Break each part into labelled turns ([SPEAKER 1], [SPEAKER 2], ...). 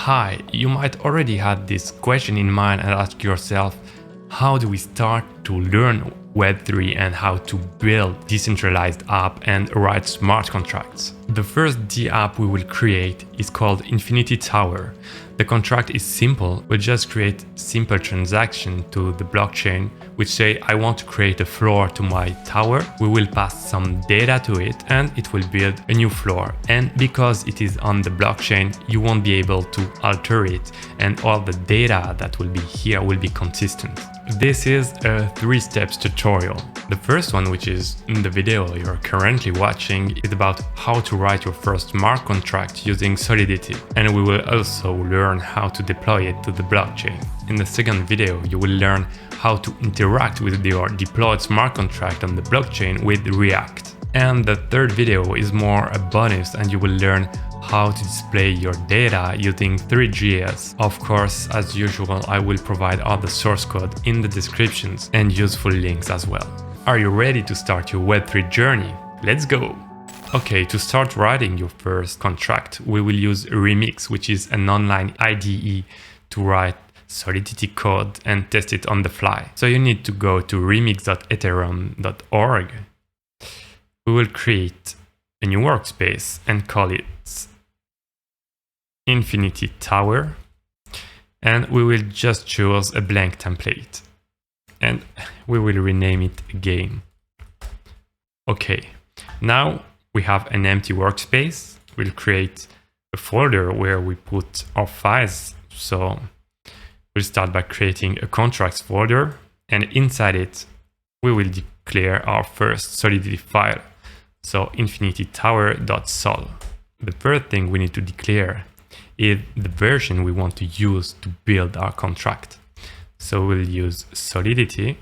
[SPEAKER 1] Hi, you might already had this question in mind and ask yourself, how do we start to learn Web3 and how to build decentralized app and write smart contracts? The first D app we will create is called InfinityTower. The contract is simple. We just create simple transaction to the blockchain, which say I want to create a floor to my tower. We will pass some data to it and it will build a new floor. And because it is on the blockchain, you won't be able to alter it and all the data that will be here will be consistent. This is a 3-step tutorial. The first one, which is in the video you're currently watching, is about how to write your first smart contract using Solidity. And we will also learn how to deploy it to the blockchain. In the second video, you will learn how to interact with your deployed smart contract on the blockchain with React. And the third video is more a bonus and you will learn how to display your data using Three.js. Of course, as usual, I will provide all the source code in the descriptions and useful links as well. Are you ready to start your Web3 journey? Let's go! Okay, to start writing your first contract, we will use Remix, which is an online IDE to write Solidity code and test it on the fly. So you need to go to remix.ethereum.org. We will create a new workspace and call it InfinityTower, and we will just choose a blank template and we will rename it game. Okay, now we have an empty workspace. We'll create a folder where we put our files. So we'll start by creating a contracts folder, and inside it we will declare our first Solidity file, so InfinityTower.sol. The first thing we need to declare is the version we want to use to build our contract. So we'll use Solidity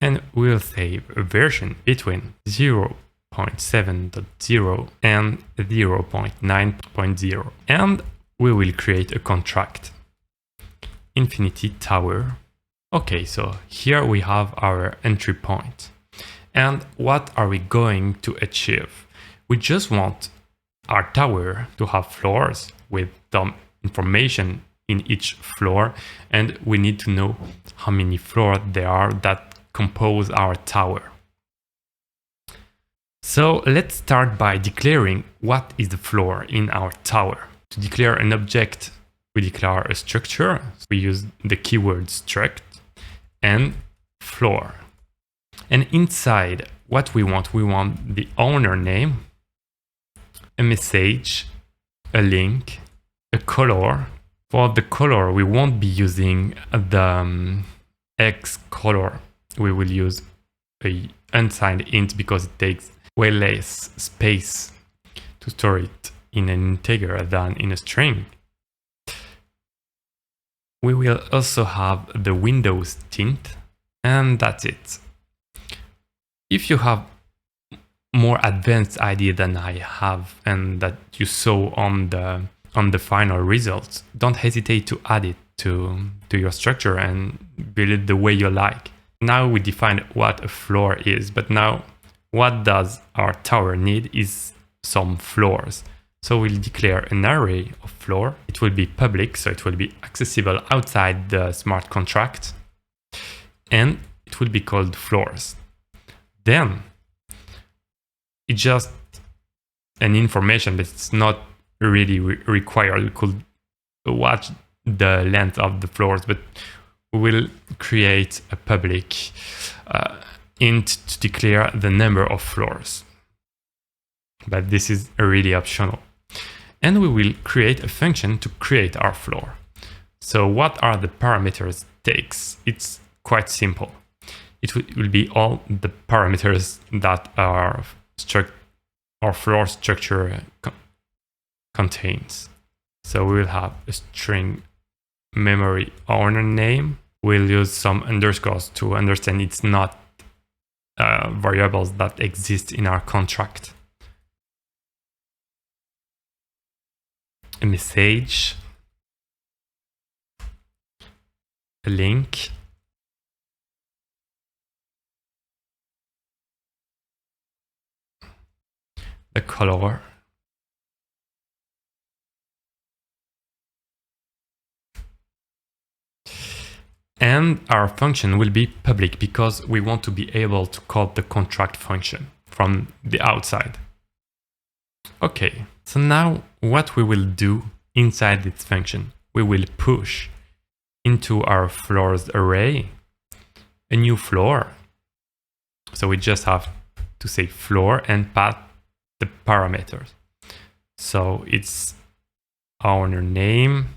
[SPEAKER 1] and we'll save a version between 0.7.0 and 0.9.0, and we will create a contract. InfinityTower. Okay, so here we have our entry point. And what are we going to achieve? We just want our tower to have floors with some information in each floor, and we need to know how many floors there are that compose our tower. So let's start by declaring what is the floor in our tower. To declare an object, we declare a structure. We use the keyword struct and floor. And inside, what we want the owner name, a message, a link, a color. For the color, we won't be using the X color. We will use a unsigned int because it takes way less space to store it in an integer than in a string. We will also have the Windows tint, and that's it. If you have more advanced idea than I have and that you saw on the final results, don't hesitate to add it to your structure and build it the way you like. Now we defined what a floor is, but now what does our tower need is some floors. So we'll declare an array of floor. It will be public, so it will be accessible outside the smart contract, and it will be called floors. Then it's just an information, but it's not really required. We could watch the length of the floors, but we will create a public int to declare the number of floors. But this is really optional. And we will create a function to create our floor. So what are the parameters it takes? It's quite simple. It will be all the parameters that our floor structure contains. So we will have a string memory owner name. We'll use some underscores to understand it's not variables that exist in our contract. A message, a link, a color, And our function will be public because we want to be able to call the contract function from the outside. Okay, so now what we will do inside this function, we will push into our floors array a new floor. So we just have to say floor and pass the parameters. So it's owner name,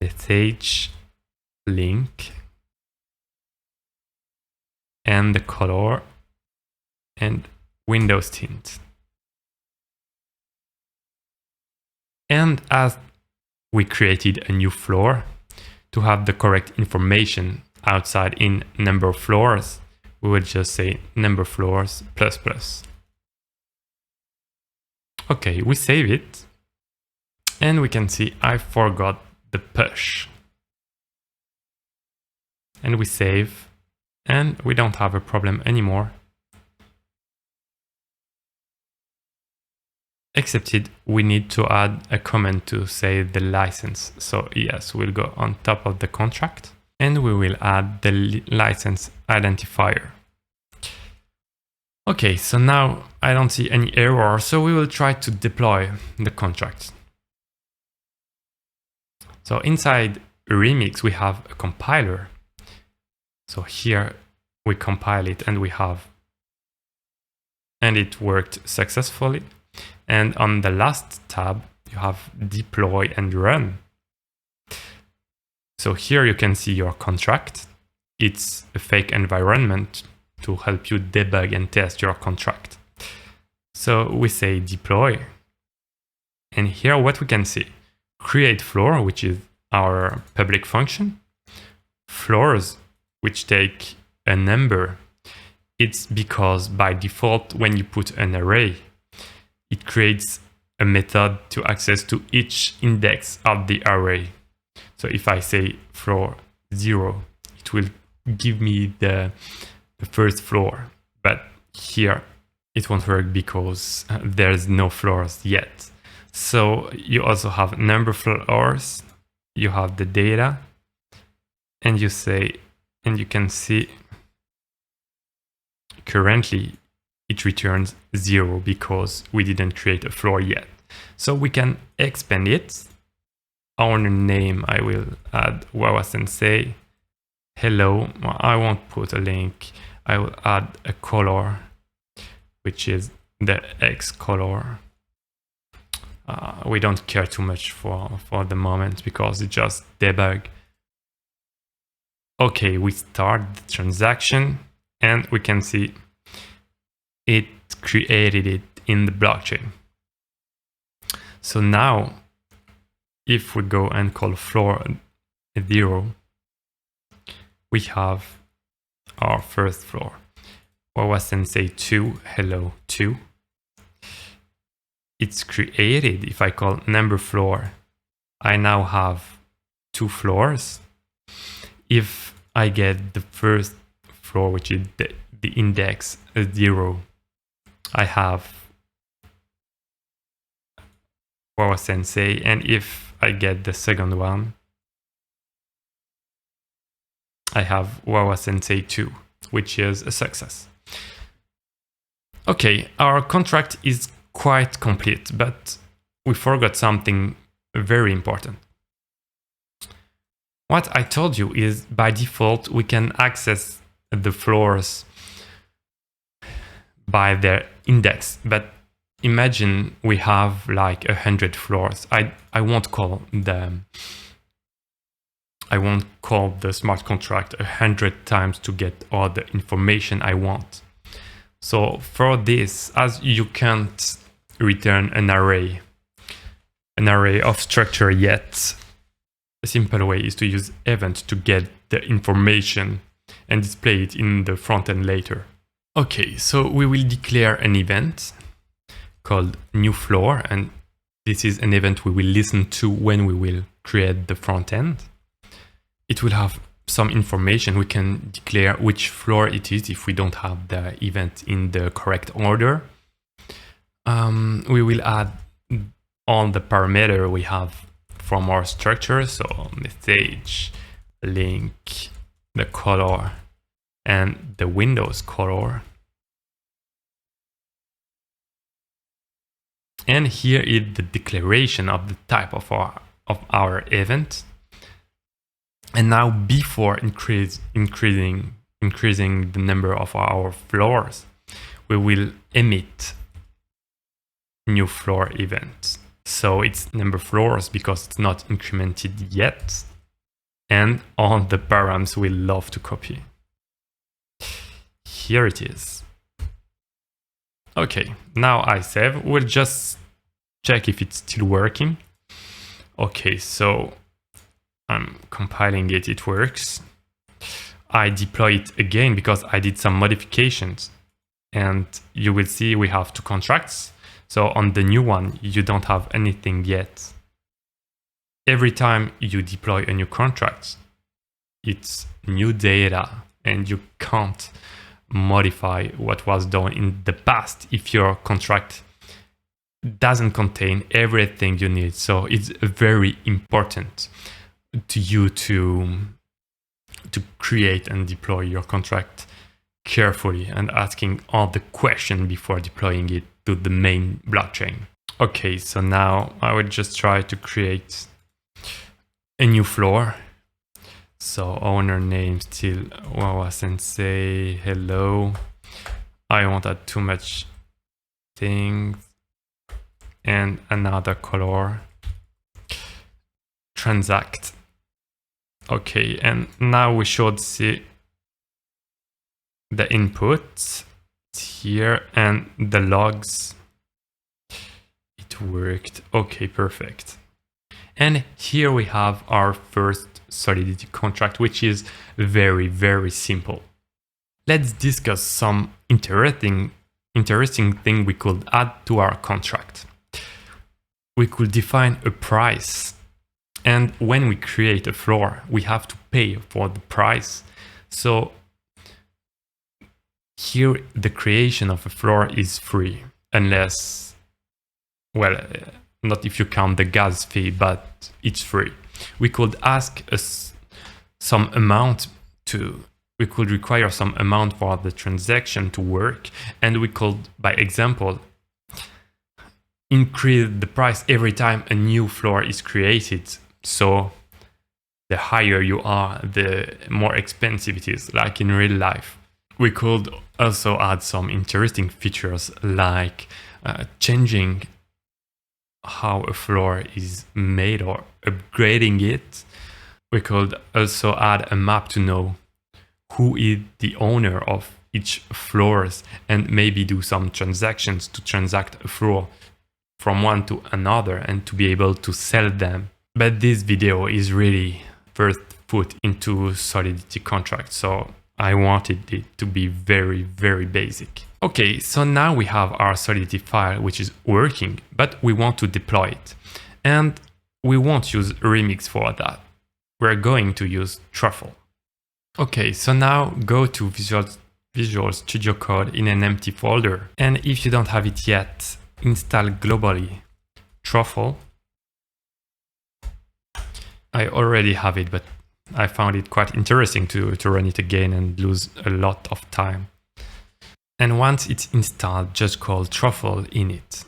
[SPEAKER 1] message, link, and the color and Windows tint. And as we created a new floor, to have the correct information outside in number of floors, we will just say number floors plus plus. Okay, we save it. And we can see I forgot the push. And we save, and we don't have a problem anymore. Excepted, we need to add a comment to say the license. So yes, we'll go on top of the contract and we will add the license identifier. Okay, so now I don't see any error, so we will try to deploy the contract. So inside Remix, we have a compiler. So here we compile it and it worked successfully. And on the last tab, you have deploy and run. So here you can see your contract. It's a fake environment to help you debug and test your contract. So we say deploy. And here what we can see, create floor, which is our public function. Floors, which take a number. It's because by default, when you put an array, it creates a method to access to each index of the array. So if I say floor 0, it will give me the first floor. But here it won't work because there's no floors yet. So you also have number floors, you have the data, and you can see currently it returns 0 because we didn't create a floor yet. So we can expand it. Owner name, I will add Wawa Sensei. Hello, I won't put a link. I will add a color, which is the X color. We don't care too much for the moment because it's just debug. Okay, we start the transaction and we can see it created it in the blockchain. So now, if we go and call floor 0, we have our first floor. Wawa Sensei 2, hello 2. It's created. If I call number floor, I now have 2 floors. If I get the first floor, which is the index 0, I have Wawa Sensei, and if I get the second one, I have Wawa Sensei 2, which is a success. Okay, our contract is quite complete, but we forgot something very important. What I told you is by default, we can access the floors by their index, but imagine we have like 100 floors. I won't call the smart contract 100 times to get all the information I want. So for this, as you can't return an array of structure yet, a simple way is to use event to get the information and display it in the front end later. Okay, so we will declare an event called new floor, and this is an event we will listen to when we will create the front end. It will have some information. We can declare which floor it is if we don't have the event in the correct order. We will add all the parameter we have from our structure, so message, link, the color, and the Windows color. And here is the declaration of the type of our event. And now before increasing the number of our floors, we will emit new floor event. So it's number floors because it's not incremented yet. And all the params will love to copy. Here it is. Okay, now I save. We'll just check if it's still working. Okay, so I'm compiling it, it works. I deploy it again because I did some modifications. And you will see we have two contracts. So on the new one, you don't have anything yet. Every time you deploy a new contract, it's new data and you can't modify what was done in the past if your contract doesn't contain everything you need. So it's very important to you to create and deploy your contract carefully and asking all the questions before deploying it to the main blockchain. Okay, so now I will just try to create a new floor. So owner name still Wawa Sensei, hello. I won't add too much things. And another color. Transact. Okay, and now we should see the input here and the logs. It worked. Okay, perfect. And here we have our first Solidity contract, which is very, very simple. Let's discuss some interesting thing we could add to our contract. We could define a price. And when we create a floor, we have to pay for the price. So here, the creation of a floor is free, unless, well, not if you count the gas fee, but it's free. We could ask some amount we could require some amount for the transaction to work, and we could, by example, increase the price every time a new floor is created. So the higher you are, the more expensive it is, like in real life. We could also add some interesting features like changing how a floor is made or upgrading it. We could also add a map to know who is the owner of each floors and maybe do some transactions to transact a floor from one to another and to be able to sell them. But this video is really first put into Solidity contract, so I wanted it to be very, very basic. Okay, so now we have our Solidity file, which is working, but we want to deploy it. And we won't use Remix for that. We're going to use Truffle. Okay, so now go to Visual Studio Code in an empty folder. And if you don't have it yet, install globally Truffle. I already have it, but I found it quite interesting to run it again and lose a lot of time. And once it's installed, just call Truffle init.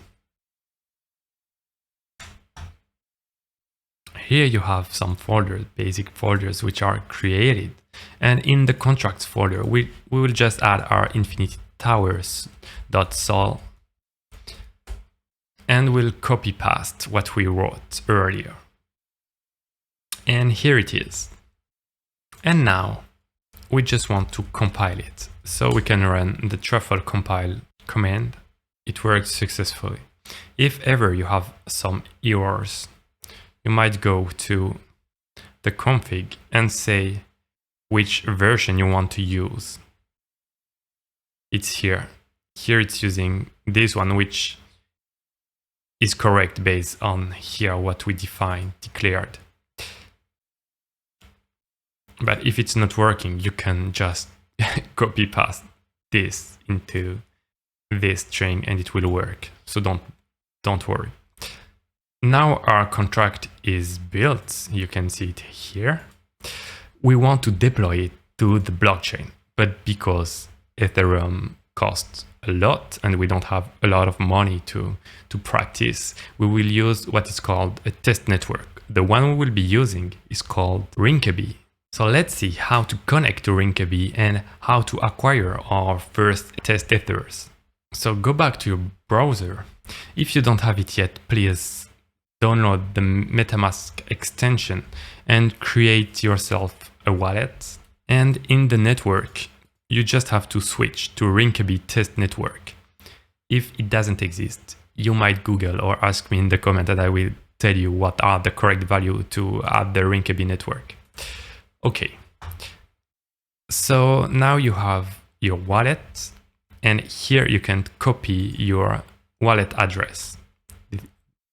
[SPEAKER 1] Here you have some folders, basic folders, which are created. And in the contracts folder, we will just add our InfinityTower.sol and we'll copy paste what we wrote earlier. And here it is. And now we just want to compile it. So we can run the truffle compile command. It works successfully. If ever you have some errors, you might go to the config and say which version you want to use. It's here. Here it's using this one, which is correct based on here what we declared. But if it's not working, you can just copy paste this into this string and it will work. So don't worry. Now our contract is built. You can see it here. we want to deploy it to the blockchain, but because Ethereum costs a lot and we don't have a lot of money to practice, we will use what is called a test network. The one we will be using is called Rinkeby. So let's see how to connect to Rinkeby and how to acquire our first test ethers. So go back to your browser. If you don't have it yet, please download the MetaMask extension and create yourself a wallet. And in the network, you just have to switch to Rinkeby test network. If it doesn't exist, you might Google or ask me in the comment and I will tell you what are the correct value to add the Rinkeby network. Okay, so now you have your wallet, and here you can copy your wallet address.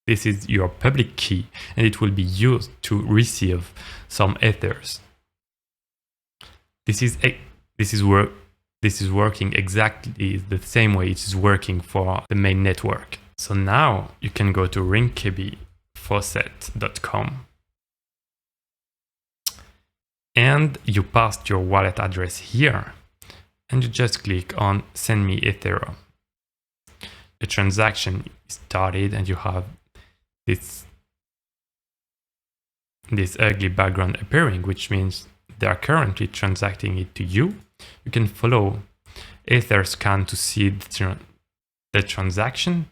[SPEAKER 1] This is your public key, and it will be used to receive some ethers. This is working exactly the same way it is working for the main network. So now you can go to Rinkeby Faucet.com. And you paste your wallet address here, and you just click on Send Me Ethereum. The transaction is started, and you have this ugly background appearing, which means they are currently transacting it to you. You can follow Etherscan to see the transaction,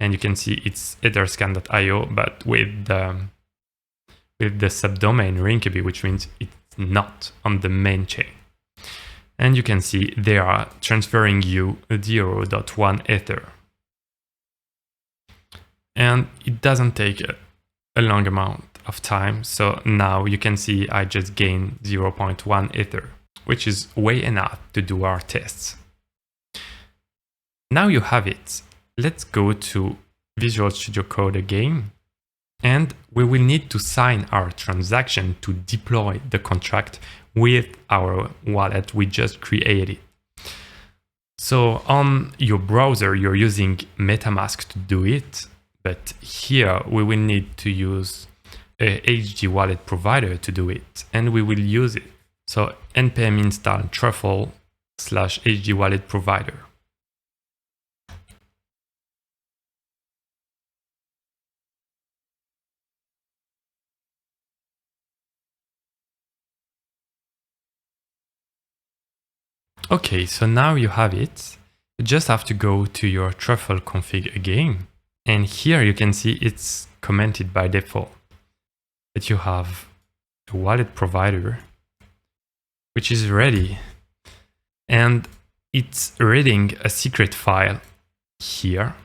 [SPEAKER 1] and you can see it's etherscan.io, but with the subdomain Rinkeby, which means it's not on the main chain. And you can see they are transferring you 0.1 ether. And it doesn't take a long amount of time. So now you can see I just gained 0.1 ether, which is way enough to do our tests. Now you have it. Let's go to Visual Studio Code again. And we will need to sign our transaction to deploy the contract with our wallet we just created. So on your browser, you're using MetaMask to do it. But here we will need to use a HD wallet provider to do it. And we will use it. So npm install Truffle /HD wallet provider. Okay, so now you have it. You just have to go to your Truffle config again. And here you can see it's commented by default. But you have a wallet provider, which is ready. And it's reading a secret file here,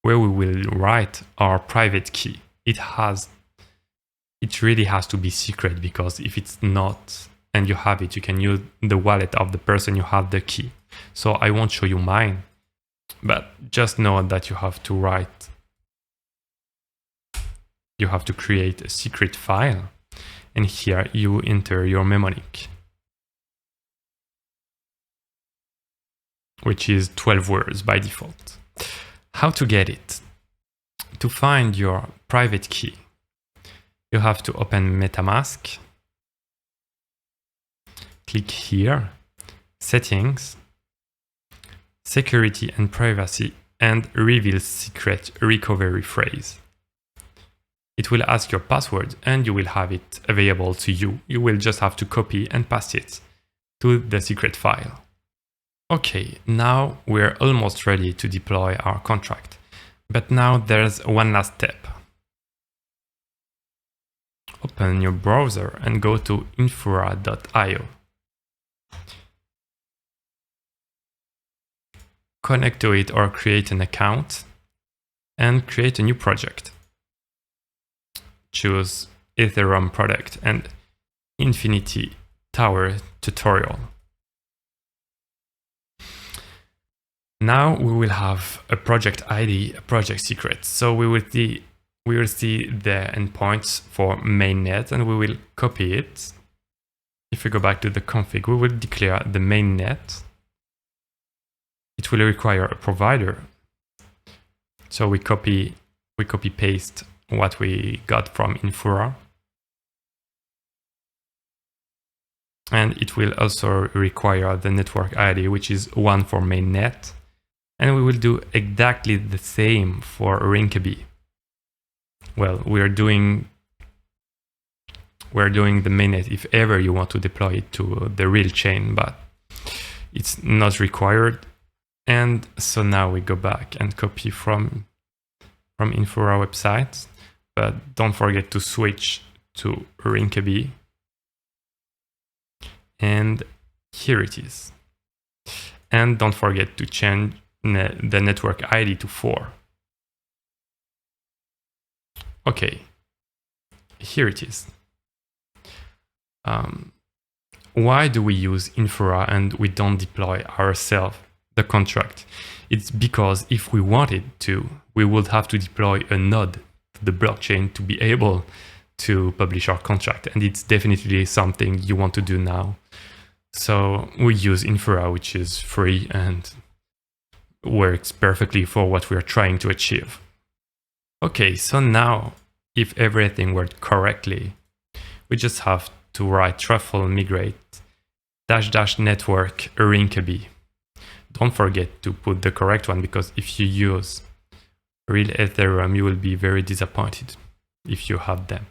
[SPEAKER 1] where we will write our private key. It really has to be secret, because if it's not, and you have it, you can use the wallet of the person you have the key. So I won't show you mine, but just know that you have to write, you have to create a secret file, and here you enter your mnemonic, which is 12 words by default. How to get it? To find your private key, you have to open MetaMask. Click here, Settings, Security and Privacy, and Reveal Secret Recovery Phrase. It will ask your password and you will have it available to you. You will just have to copy and paste it to the secret file. Okay, now we're almost ready to deploy our contract. But now there's one last step. Open your browser and go to Infura.io. Connect to it or create an account and create a new project. Choose Ethereum product and InfinityTower.sol. Now we will have a project ID, a project secret. So we will see the endpoints for mainnet and we will copy it. If we go back to the config, we will declare the mainnet. It will require a provider. So we copy paste what we got from Infura. And it will also require the network ID, which is 1 for mainnet. And we will do exactly the same for Rinkeby. Well, we're doing the mainnet if ever you want to deploy it to the real chain, but it's not required. And so now we go back and copy from Infura website, but don't forget to switch to Rinkeby. And here it is. And don't forget to change the network ID to 4. Okay, here it is. Why do we use Infura and we don't deploy ourselves the contract? It's because if we wanted to, we would have to deploy a node to the blockchain to be able to publish our contract. And it's definitely something you want to do now. So we use Infura, which is free and works perfectly for what we are trying to achieve. Okay, so now if everything worked correctly, we just have to write Truffle migrate -- network Rinkeby. Don't forget to put the correct one, because if you use real Ethereum, you will be very disappointed if you have them.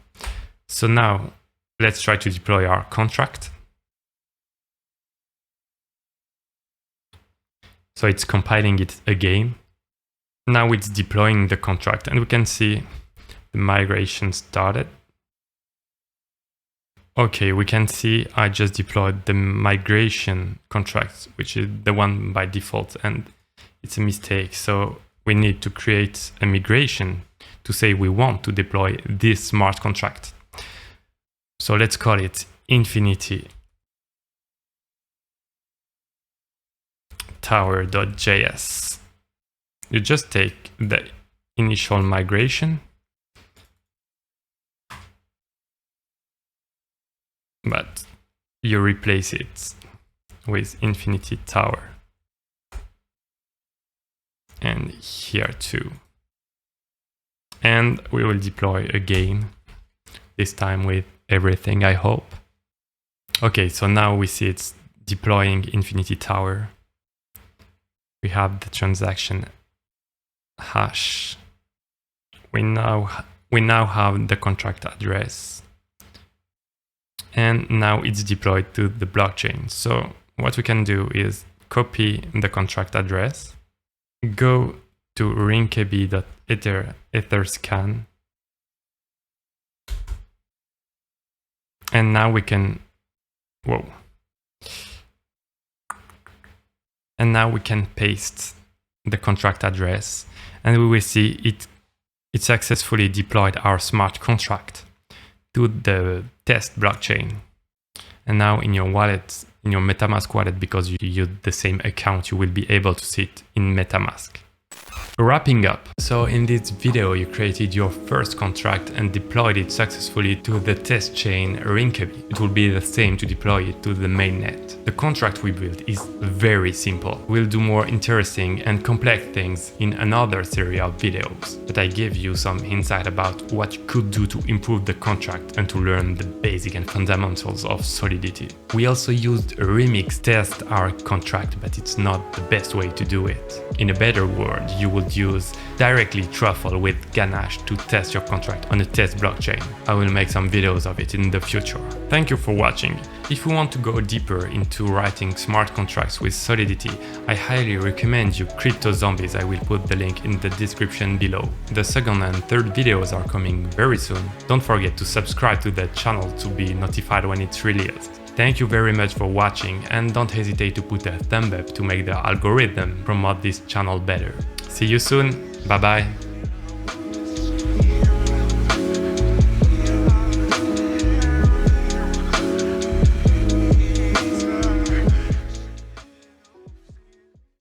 [SPEAKER 1] So now let's try to deploy our contract. So it's compiling it again. Now it's deploying the contract, and we can see the migration started. Okay, we can see I just deployed the migration contract, which is the one by default, and it's a mistake. So we need to create a migration to say we want to deploy this smart contract. So let's call it InfinityTower.js. You just take the initial migration, but you replace it with Infinity Tower. And here too. And we will deploy again, this time with everything, I hope. Okay, so now we see it's deploying Infinity Tower. We have the transaction hash. We now have the contract address. And now it's deployed to the blockchain. So what we can do is copy the contract address, go to rinkeby.etherscan, and now we can, and now we can paste the contract address, and we will see it successfully deployed our smart contract to the test blockchain. And now in your wallet, in your MetaMask wallet, because you use the same account, you will be able to see it in MetaMask. Wrapping up. So in this video, you created your first contract and deployed it successfully to the test chain Rinkeby. It will be the same to deploy it to the mainnet. The contract we built is very simple. We'll do more interesting and complex things in another series of videos, but I gave you some insight about what you could do to improve the contract and to learn the basic and fundamentals of Solidity. We also used a remix to test our contract, but it's not the best way to do it. In a better word, you would use directly Truffle with Ganache to test your contract on a test blockchain. I will make some videos of it in the future. Thank you for watching. If you want to go deeper into writing smart contracts with Solidity, I highly recommend you CryptoZombies. I will put the link in the description below. The second and third videos are coming very soon. Don't forget to subscribe to the channel to be notified when it's released. Thank you very much for watching, and don't hesitate to put a thumb up to make the algorithm promote this channel better. See you soon, bye bye!